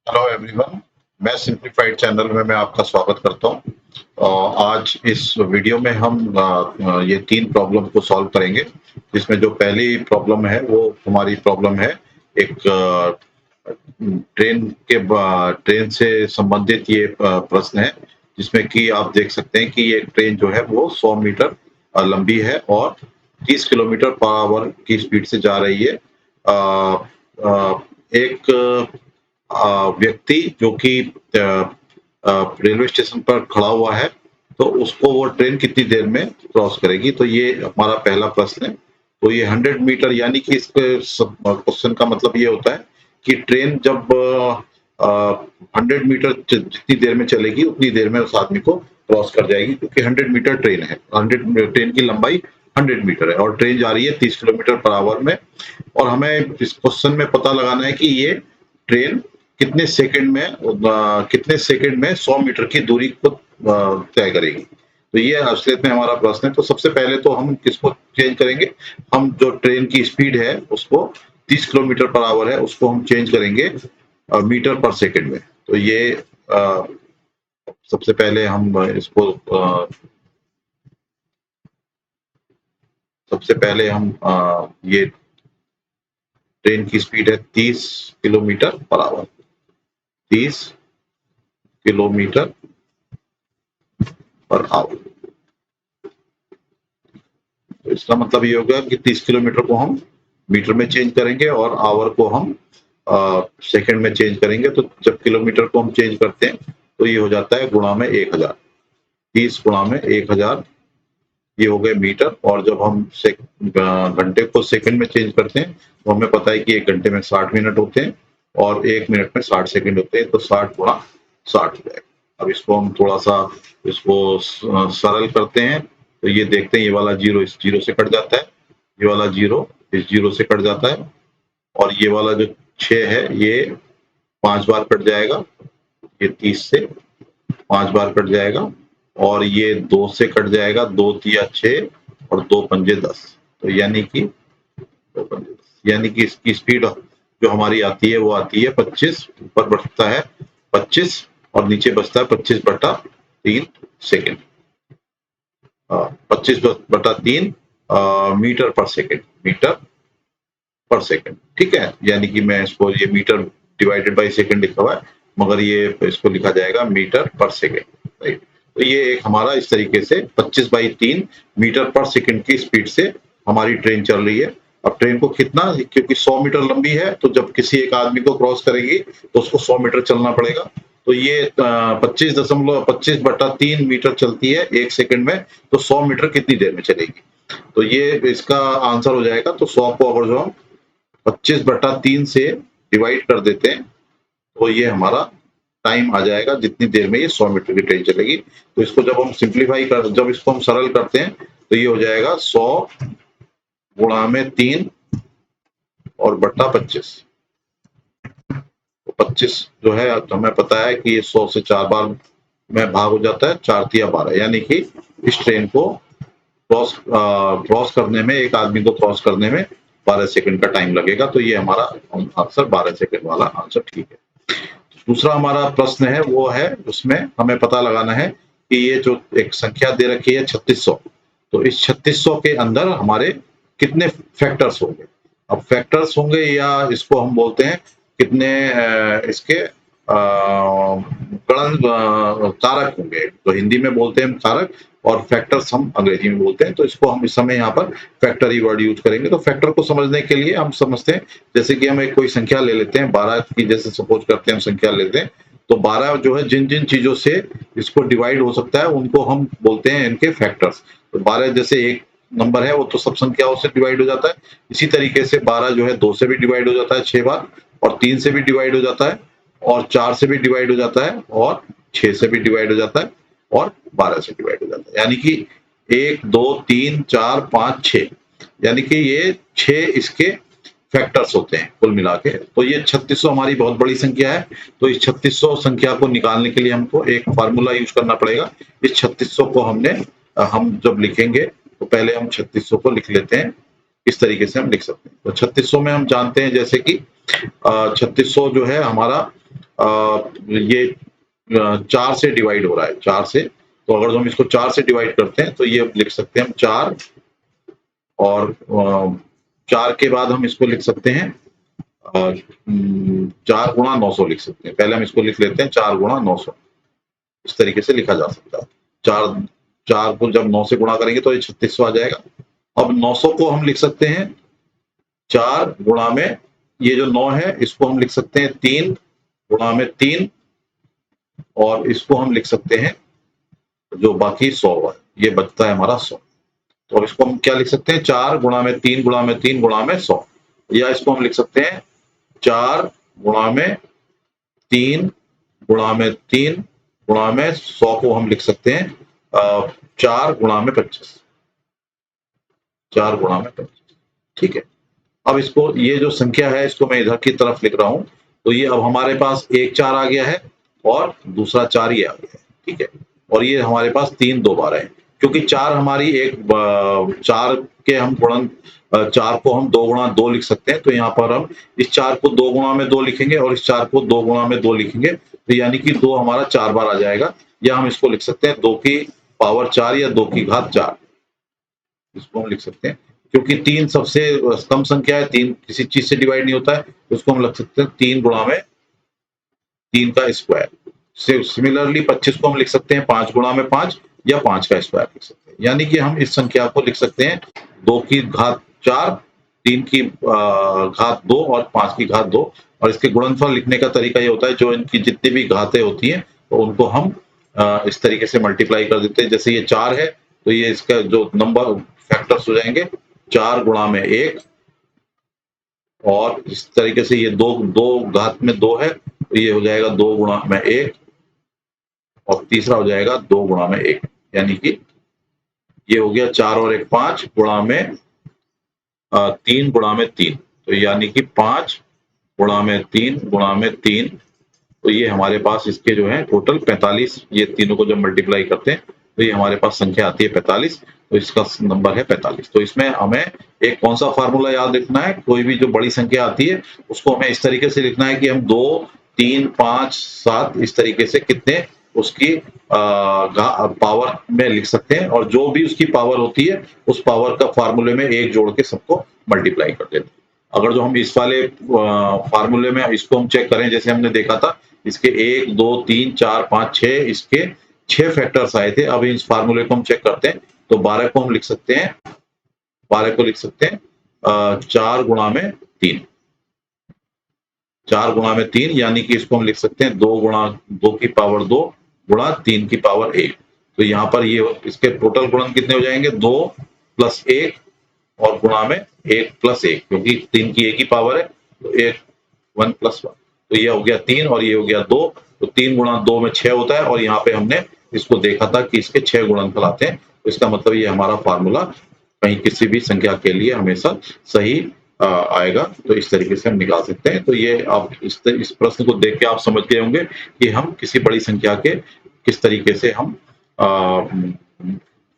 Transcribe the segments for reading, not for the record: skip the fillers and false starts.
Hello everyone. मैं simplified channel में मैं आपका स्वागत करता हूँ। आज इस वीडियो में हम ये 3 प्रॉब्लम को सॉल्व करेंगे, जिसमें जो पहली प्रॉब्लम है वो हमारी प्रॉब्लम है एक ट्रेन से संबंधित ये प्रश्न है, जिसमें कि आप देख सकते हैं कि ये ट्रेन जो है वो 100 मीटर लंबी है और 30 किलोमीटर पर आवर की स्पीड से जा रही है। अ, एक व्यक्ति जो कि रेलवे स्टेशन पर खड़ा हुआ है, तो उसको वो ट्रेन कितनी देर में क्रॉस करेगी? तो ये हमारा पहला प्रश्न है। तो ये 100 मीटर यानी कि इस क्वेश्चन का मतलब ये होता है कि ट्रेन जब 100 मीटर जितनी देर में चलेगी उतनी देर में उस आदमी को क्रॉस कर जाएगी, क्योंकि 100 मीटर ट्रेन है। 100 ट्रेन की लंबाई 100 मीटर है और ट्रेन जा रही है 30 किलोमीटर पर आवर में। और हमें इस क्वेश्चन में पता लगाना है कि ये ट्रेन कितने सेकंड में 100 मीटर की दूरी को तय करेगी। तो ये असलियत में हमारा प्रश्न है। तो सबसे पहले तो हम किसको चेंज करेंगे? हम जो ट्रेन की स्पीड है उसको 30 किलोमीटर पर आवर है, उसको हम चेंज करेंगे मीटर पर सेकंड में। तो ये सबसे पहले हम इसको सबसे पहले हम ये ट्रेन की स्पीड है 30 kilometre per hour. 30 kilometre per hour. तो इसका मतलब ये होगा कि 30 किलोमीटर को हम मीटर में चेंज करेंगे और आवर को हम सेकंड में चेंज करेंगे। तो जब किलोमीटर को हम चेंज करते हैं तो ये हो जाता है गुणा में 1000। 30 गुणा में 1000, ये हो गए मीटर। और जब हम घंटे को सेकंड में चेंज करते हैं तो हमें पता है कि 1 घंटे में 60 मिनट होते हैं और 1 मिनट में 60 सेकंड होते हैं। तो 60 गुणा 60 हो जाएगा। अब इसको हम थोड़ा सा इसको सरल करते हैं। तो ये देखते हैं, ये वाला जीरो इस जीरो से कट जाता है, ये वाला जीरो इस जीरो से कट जाता है, और ये वाला जो 6 है ये 5 बार कट जाएगा। ये 30 से 5 बार कट जाएगा और ये 2 से कट जाएगा। 2 तिया 6 और 2 पंजे 10। तो यानी कि 2 पंजे 10, यानी कि इसकी स्पीड जो हमारी आती है वो आती है 25। ऊपर बढ़ता है 25 और नीचे बचता है 25/3 सेकेंड। 25/3 मीटर पर सेकेंड। मीटर पर सेकेंड, ठीक है। यानी कि मैं इसको ये मीटर डिवाइडेड बाय सेकेंड लिखा हुआ है, मगर ये इसको लिखा जाएगा मीटर पर सेकेंड, राइट। तो ये एक हमारा इस तरीके से 25/3 मीटर पर सेकेंड की स्पीड से हमारी ट्रेन चल रही है। अब ट्रेन को कितना, क्योंकि 100 मीटर लंबी है, तो जब किसी एक आदमी को क्रॉस करेगी तो उसको 100 मीटर चलना पड़ेगा। तो ये 25/3 मीटर चलती है 1 सेकंड में। तो 100 मीटर कितनी देर में चलेगी? तो ये इसका आंसर हो जाएगा। तो 100 को अगर जो हम 25/3 से डिवाइड कर देते हैं तो ये हमारा टाइम आ जाएगा, जितनी देर में ये 100 मीटर की ट्रेन चलेगी। तो इसको जब इसको हम सरल करते हैं तो ये हो जाएगा 100 गुणा में 3 और बट्टा 25। तो 25 जो है हमें पता है कि ये 100 से 4 बार में भाग हो जाता है, 4 तिया 12, यानी कि इस ट्रेन को क्रॉस करने में, एक आदमी को क्रॉस करने में 12 सेकंड का टाइम लगेगा। तो ये हमारा आंसर 12 सेकंड वाला आंसर ठीक है। दूसरा हमारा प्रश्न है वो है, उसमें हमें पता लगाना है कि ये जो एक संख्या दे रखी है 3600, तो इस 3600 के अंदर हमारे कितने फैक्टर्स होंगे? अब फैक्टर्स होंगे या इसको हम बोलते हैं कितने इसके कारक होंगे। तो हिंदी में बोलते हैं कारक और फैक्टर्स हम अंग्रेजी में बोलते हैं। तो इसको हम इस समय यहाँ पर फैक्टर ही वर्ड यूज करेंगे। तो फैक्टर को समझने के लिए हम समझते हैं, जैसे कि हम एक कोई संख्या ले लेते हैं 12 की, जैसे सपोज करते हैं हम संख्या लेते हैं। तो 12 जो है जिन जिन चीजों से इसको डिवाइड हो सकता है उनको हम बोलते हैं इनके फैक्टर्स। तो 12 जैसे एक नंबर है वो तो सब संख्याओं से डिवाइड हो जाता है। इसी तरीके से 12 जो है 2 से भी डिवाइड हो जाता है 6 बार, और 3 से भी डिवाइड हो जाता है, और 4 से भी डिवाइड हो जाता है, और 6 से भी डिवाइड हो जाता है, और 12 से डिवाइड हो जाता है। यानी कि 1 2 3 4 5 6, यानी कि ये 6 इसके फैक्टर्स होते हैं कुल मिला के। तो ये 3600 हमारी बहुत बड़ी संख्या है। तो इस 3600 संख्या को निकालने के लिए हमको एक फार्मूला यूज करना पड़ेगा। इस 3600 को हम जब लिखेंगे तो पहले हम 3600 को लिख लेते हैं। इस तरीके से हम लिख सकते हैं। तो 3600 में हम जानते हैं जैसे कि 3600 जो है हमारा ये 4 से डिवाइड हो रहा है, 4 से। तो अगर हम इसको 4 से डिवाइड करते हैं तो ये लिख सकते हैं हम 4, और 4 के बाद हम इसको लिख सकते हैं 4 गुणा 900 लिख सकते हैं। पहले हम इसको लिख लेते हैं 4 गुणा 900, इस तरीके से लिखा जा सकता है। 4 को जब 9 से गुणा करेंगे तो ये 3600 आ जाएगा। अब 900 को हम लिख सकते हैं 4 गुणा में ये जो 9 है इसको हम लिख सकते हैं 3 गुणा में 3, और इसको हम लिख सकते हैं जो बाकी 100 है, ये बचता है हमारा 100। तो अब इसको हम क्या लिख सकते हैं 4 गुणा में 3 गुणा में 3 गुणा में 100, या इसको हम लिख सकते हैं 4 गुणा में 3 गुणा में 3 गुणा में 100 को हम लिख सकते हैं 4 गुणा में 25, 4 गुणा में 25। ठीक है, अब इसको ये जो संख्या है इसको मैं इधर की तरफ लिख रहा हूं, तो ये अब हमारे पास एक 4 आ गया है और दूसरा 4 ये आ गया है। ठीक है, और ये हमारे पास 3 दो बार है, क्योंकि 4 हमारी एक 4 के हम गुणन 4 को हम 2 गुणा 2 लिख सकते हैं, तो यहाँ पर हम इस 4 को 2 गुणा में 2 लिखेंगे और इस 4 को 2 गुणा में 2 लिखेंगे, तो यानी कि 2 हमारा 4 बार आ जाएगा। या हम इसको लिख सकते हैं 2 की पावर 4 या 2 की घात 4, इसको हम लिख सकते हैं, क्योंकि 3 सबसे कम संख्या है, 3 किसी चीज से डिवाइड नहीं होता है, तो उसको हम लिख सकते हैं 3 गुणा में 3 का स्क्वायर। सिमिलरली 25 को हम लिख सकते हैं 5 गुणा में 5 या 5 का स्क्वायर लिख सकते हैं। यानी कि हम इस संख्या को लिख सकते हैं 2 की घात 4, 3 की घात 2 और 5 की घात 2। और इसके गुणनफल लिखने का तरीका ये होता है, जो इनकी जितनी भी घातें होती हैं तो उनको हम इस तरीके से मल्टीप्लाई कर देते हैं। जैसे ये 4 है तो ये इसका जो नंबर फैक्टर्स हो जाएंगे 4 गुणा में 1, और इस तरीके से ये 2 घात में 2 है तो ये हो जाएगा 2 गुणा में 1, और तीसरा हो जाएगा 2 गुणा में 1, यानी कि ये हो गया 4 और 1 5 गुणा में 3 गुणा में 3, तो यानी कि 5 गुणा में 3 गुणा में 3, तो ये हमारे पास इसके जो है टोटल 45, ये तीनों को जब मल्टीप्लाई करते हैं तो ये हमारे पास संख्या आती है 45, तो इसका नंबर है 45। तो इसमें हमें एक कौन सा फार्मूला याद रखना है, कोई भी जो बड़ी संख्या आती है उसको हमें इस तरीके से लिखना है कि हम 2 3 5 7 इस तरीके से कितने उसकी पावर में लिख सकते हैं, और जो भी उसकी पावर होती है उस पावर का फार्मूले में 1 जोड़ के सबको मल्टीप्लाई कर देते हैं। अगर जो हम इस वाले फार्मूले में इसको हम चेक करें, जैसे हमने देखा था इसके 1 2 3 4 5 6, इसके 6 फैक्टर्स आए थे। अब इस फार्मूले को हम चेक करते हैं तो 12 को हम लिख सकते हैं, 12 को लिख सकते हैं 4 गुणा में 3, 4 गुणा में 3, यानी कि इसको हम लिख सकते हैं 2 गुणा 2 की पावर 2 गुणा 3 की पावर 1। तो यहाँ पर ये इसके टोटल गुणन कितने हो जाएंगे 2 प्लस 1 और गुणा में 1 प्लस 1, क्योंकि 3 की 1 ही पावर है, तो 1 प्लस 1, तो ये हो गया 3 और ये हो गया 2, तो 3 गुणा 2 में 6 होता है, और यहाँ पे हमने इसको देखा था कि इसके 6 गुणनफल आते हैं, तो इसका मतलब ये हमारा फार्मूला कहीं किसी भी संख्या के लिए हमेशा सही आएगा। तो इस तरीके से हम निकाल सकते हैं। तो ये आप इस प्रश्न को देख के आप समझ गए होंगे कि हम किसी बड़ी संख्या के किस तरीके से हम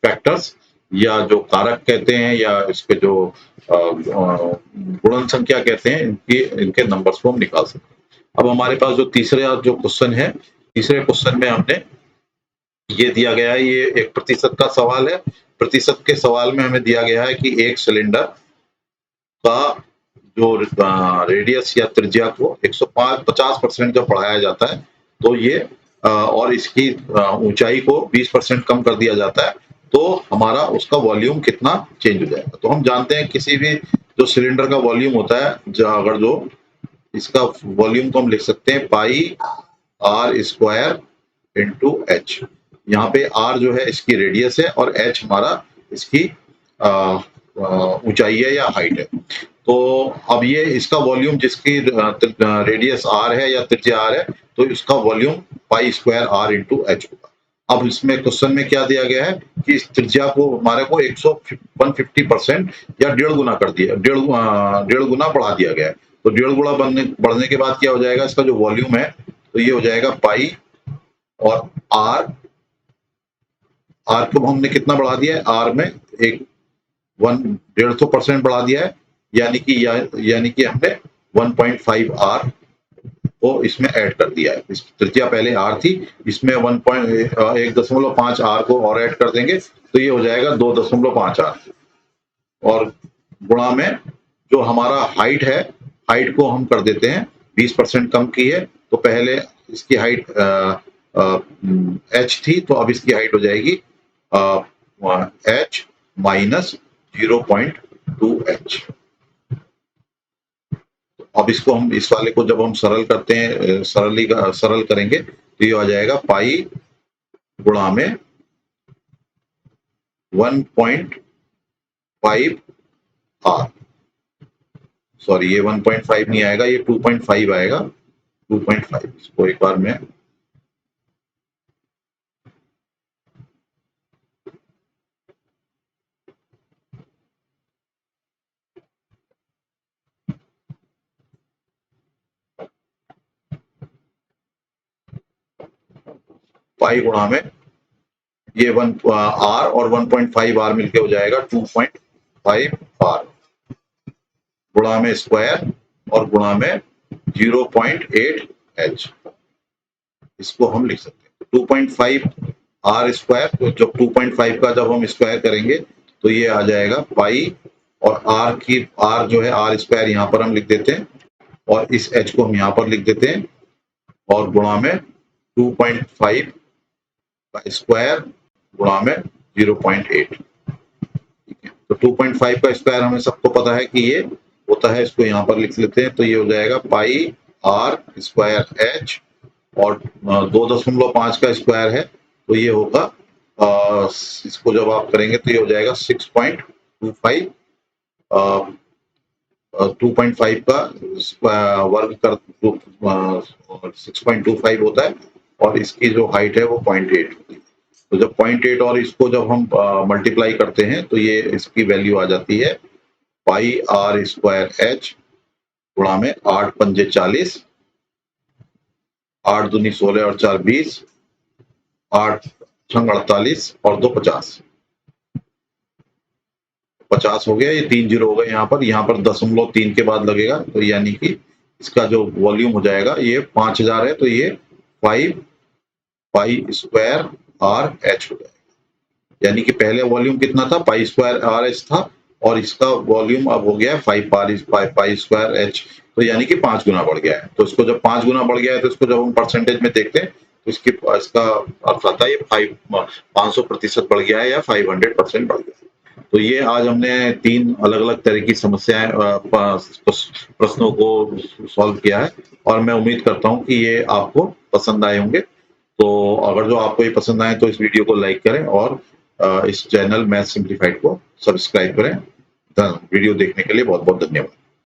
फैक्टर्स या जो कारक कहते हैं या इसके जो गुणन संख्या कहते हैं इनके नंबर्स को हम निकाल सकते हैं। अब हमारे पास जो तीसरा जो क्वेश्चन है, तीसरे क्वेश्चन में हमने ये दिया गया है, ये एक प्रतिशत का सवाल है। प्रतिशत के सवाल में हमें दिया गया है कि एक सिलेंडर का जो रेडियस या त्रिज्या को 150% जब बढ़ाया जाता है तो ये और इसकी ऊंचाई को 20% कम कर दिया जाता है, तो हमारा उसका वॉल्यूम कितना चेंज हो जाएगा। तो हम जानते हैं किसी भी जो सिलेंडर का वॉल्यूम होता है, अगर जो इसका वॉल्यूम को हम लिख सकते हैं पाई आर स्क्वायर इंटू एच। यहाँ पे आर जो है इसकी रेडियस है और एच हमारा इसकी ऊंचाई है या हाइट है। तो अब ये इसका वॉल्यूम जिसकी रेडियस आर है या त्रिज्या आर है, तो इसका volume pi square R into H होगा। अब इसमें क्वेश्चन में क्या दिया गया है कि इस त्रिज्या को हमारे को 150% या 1.5 गुना कर दिया, 1.5 गुना बढ़ा दिया गया है। तो 1.5 गुना बढ़ने के बाद क्या हो जाएगा, इसका जो वॉल्यूम है तो ये हो जाएगा पाई, और आर को हमने कितना बढ़ा दिया है, आर में 150% बढ़ा दिया है, यानी कि हमने 1.5 आर को इसमें ऐड कर दिया है। इस त्रिज्या पहले r थी, इसमें 1.5 r को और ऐड कर देंगे तो ये हो जाएगा 2.5 r और गुणा में जो हमारा हाइट है, हाइट को हम कर देते हैं 20% कम की है तो पहले इसकी हाइट h थी तो अब इसकी हाइट हो जाएगी h माइनस 0.2h। अब इसको हम इस वाले को जब हम सरल करते हैं, सरल करेंगे तो ये आ जाएगा पाई गुणा में 1.5 r, सॉरी ये 1.5 नहीं आएगा, ये 2.5 आएगा, 2.5। इसको एक बार मैं पाई गुणा में ये 1 r और 1.5 r मिलके हो जाएगा 2.5 r गुणा में स्क्वायर और गुणा में 0.8 h। इसको हम लिख सकते हैं 2.5 r स्क्वायर, तो जब 2.5 का जब हम स्क्वायर करेंगे तो ये आ जाएगा पाई और r जो है r स्क्वायर यहाँ पर हम लिख देते हैं और इस h को हम यहाँ पर लिख देते हैं और गुणा में 2.5 का स्क्वायर गुणा में 0.8। तो 2.5 का स्क्वायर हमें सबको पता है कि ये होता है, इसको यहाँ पर लिख लेते हैं तो ये हो जाएगा पाई r स्क्वायर h और 2.5 का स्क्वायर है तो ये होगा इसको जब आप करेंगे तो ये हो जाएगा 6.25 2.5 का वर्ग कर 6.25 होता है और इसकी जो हाइट है वो 0.8 होती है। तो जब 0.8 और इसको जब हम मल्टीप्लाई करते हैं तो ये इसकी वैल्यू आ जाती है पाई r स्क्वायर h गुणा में 8 पंजे 40, 8 दूनी 16 और 4 20, 8 छंग 48 और 2 50। 50 हो गया, ये 3 जीरो हो गए यहाँ पर 0.3 के बाद लगेगा तो यानी कि इसका जो वॉल्यूम हो जाएगा ये 5000 है तो ये 5 पाई स्क्वायर r h हो जाएगा। यानी कि पहले वॉल्यूम कितना था, पाई स्क्वायर r h था और इसका वॉल्यूम अब हो गया 5 पाई स्क्वायर h, तो यानी कि 5 गुना बढ़ गया है। तो इसको जब 5 गुना बढ़ गया है तो इसको जब हम परसेंटेज में देखते हैं तो इसका अर्थ आता है ये 500% बढ़ गया है या 500% बढ़ गया है। तो ये आज हमने 3 अलग-अलग तरह की समस्याएं प्रश्नों को सॉल्व किया है और मैं उम्मीद करता हूं कि ये आपको पसंद आए होंगे। तो अगर जो आपको ये पसंद आए तो इस वीडियो को लाइक करें और इस चैनल मैथ सिंप्लीफाइड को सब्सक्राइब करें। वीडियो देखने के लिए बहुत-बहुत धन्यवाद।